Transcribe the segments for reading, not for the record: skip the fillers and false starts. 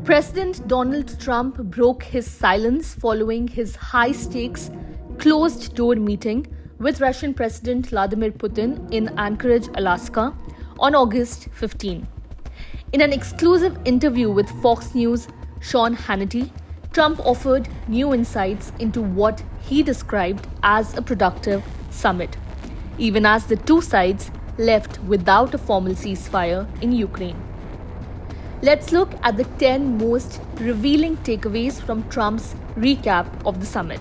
President Donald Trump broke his silence following his high-stakes, closed-door meeting with Russian President Vladimir Putin in Anchorage, Alaska, on August 15. In an exclusive interview with Fox News' Sean Hannity, Trump offered new insights into what he described as a productive summit, even as the two sides left without a formal ceasefire in Ukraine. Let's look at the 10 most revealing takeaways from Trump's recap of the summit.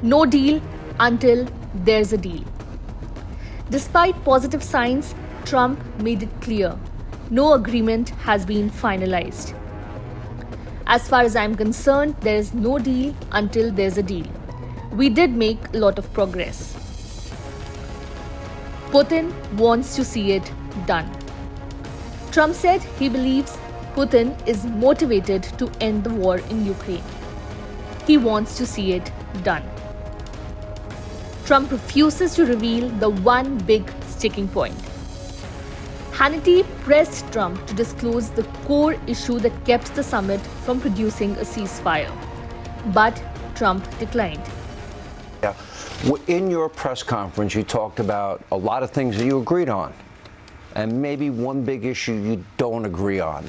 No deal until there's a deal. Despite positive signs, Trump made it clear no agreement has been finalized. As far as I'm concerned, there is no deal until there's a deal. We did make a lot of progress. Putin wants to see it done. Trump said he believes Putin is motivated to end the war in Ukraine. He wants to see it done. Trump refuses to reveal the one big sticking point. Hannity pressed Trump to disclose the core issue that kept the summit from producing a ceasefire. But Trump declined. Yeah. In your press conference, you talked about a lot of things that you agreed on, and maybe one big issue you don't agree on.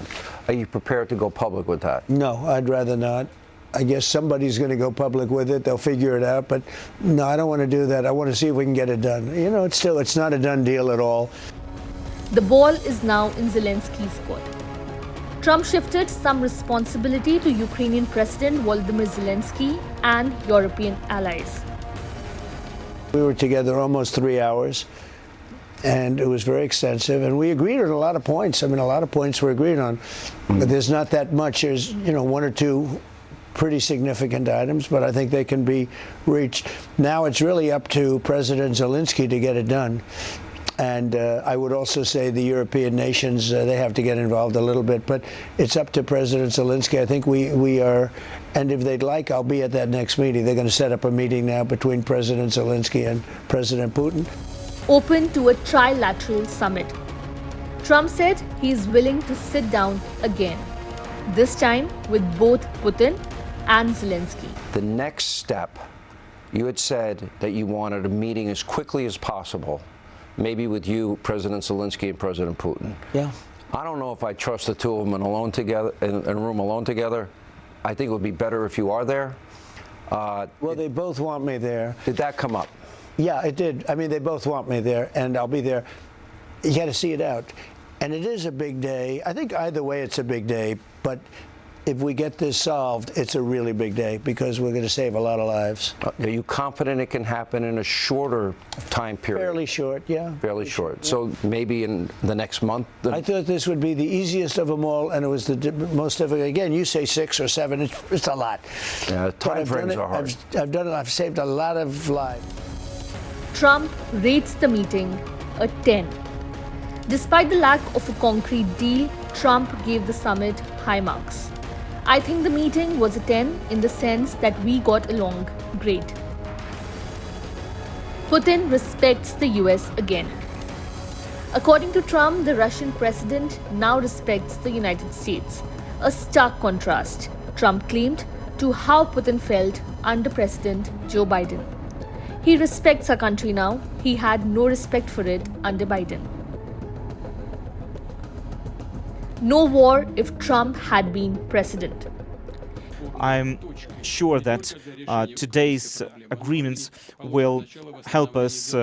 Are you prepared to go public with that? No, I'd rather not. I guess somebody's going to go public with it. They'll figure it out. But no, I don't want to do that. I want to see if we can get it done. You know, it's not a done deal at all. The ball is now in Zelensky's court. Trump shifted some responsibility to Ukrainian President Volodymyr Zelensky and European allies. We were together almost 3 hours, and it was very extensive, and we agreed on a lot of points. I mean, a lot of points were agreed on, but there's not that much. There's, one or two pretty significant items, but I think they can be reached. Now it's really up to President Zelensky to get it done. And I would also say the European nations, they have to get involved a little bit, but it's up to President Zelensky. I think we are, and if they'd like, I'll be at that next meeting. They're going to set up a meeting now between President Zelensky and President Putin. Open to a trilateral summit. Trump said he is willing to sit down again, this time with both Putin and Zelensky. The next step, you had said that you wanted a meeting as quickly as possible, maybe with you, President Zelensky, and President Putin. Yeah. I don't know if I trust the two of them in a room alone together. I think it would be better if you are there. Well, they both want me there. Did that come up? Yeah, it did. I mean, they both want me there, and I'll be there. You got to see it out. And it is a big day. I think either way it's a big day, but if we get this solved, it's a really big day because we're going to save a lot of lives. Are you confident it can happen in a shorter time period? Fairly short, yeah. Fairly short. Yeah. So maybe in the next month? I thought this would be the easiest of them all, and it was the most difficult. Again, you say 6 or 7, it's a lot. Yeah, time frames are hard. I've done it. I've saved a lot of lives. Trump rates the meeting a 10. Despite the lack of a concrete deal, Trump gave the summit high marks. I think the meeting was a 10 in the sense that we got along great. Putin respects the US again. According to Trump, the Russian president now respects the United States, a stark contrast, Trump claimed, to how Putin felt under President Joe Biden. He respects our country now. He had no respect for it under Biden. No war if Trump had been president. I'm sure that today's agreements will help us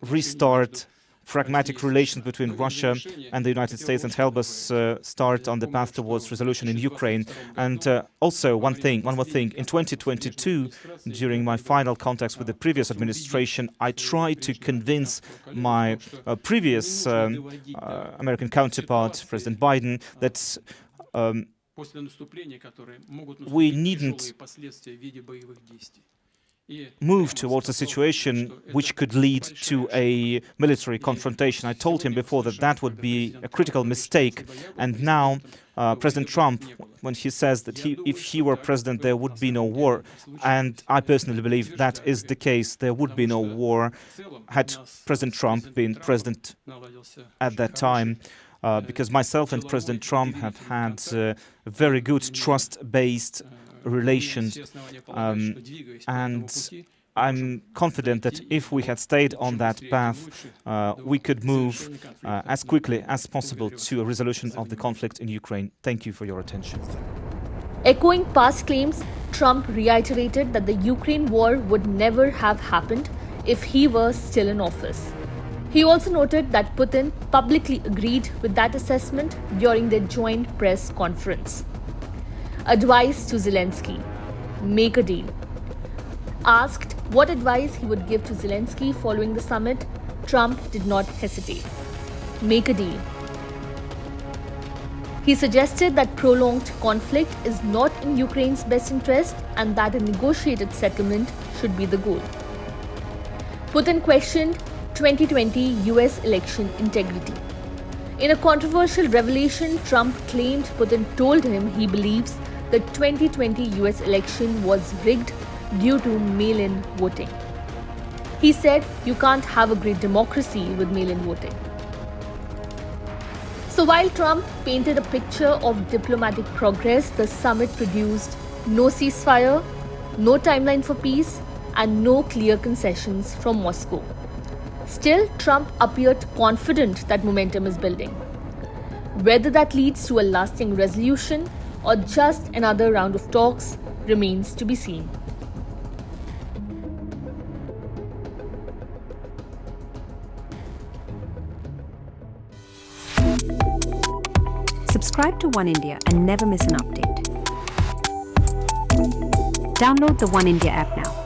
restart pragmatic relations between Russia and the United States and help us start on the path towards resolution in Ukraine. And also one more thing, in 2022, during my final contacts with the previous administration, I tried to convince my previous American counterpart, President Biden, that we needn't move towards a situation which could lead to a military confrontation. I told him before that that would be a critical mistake. And now President Trump, when he says that if he were president, there would be no war. And I personally believe that is the case. There would be no war had President Trump been president at that time. because myself and President Trump have had very good trust-based relations, and I'm confident that if we had stayed on that path, we could move as quickly as possible to a resolution of the conflict in Ukraine. Thank you for your attention. Echoing past claims, Trump reiterated that the Ukraine war would never have happened if he were still in office. He also noted that Putin publicly agreed with that assessment during their joint press conference. Advice to Zelensky: make a deal. Asked what advice he would give to Zelensky following the summit, Trump did not hesitate. Make a deal. He suggested that prolonged conflict is not in Ukraine's best interest and that a negotiated settlement should be the goal. Putin questioned 2020 US election integrity. In a controversial revelation, Trump claimed Putin told him he believes the 2020 US election was rigged due to mail-in voting. He said you can't have a great democracy with mail-in voting. So while Trump painted a picture of diplomatic progress, the summit produced no ceasefire, no timeline for peace, and no clear concessions from Moscow. Still, Trump appeared confident that momentum is building. Whether that leads to a lasting resolution or just another round of talks remains to be seen. Subscribe to One India and never miss an update. Download the One India app now.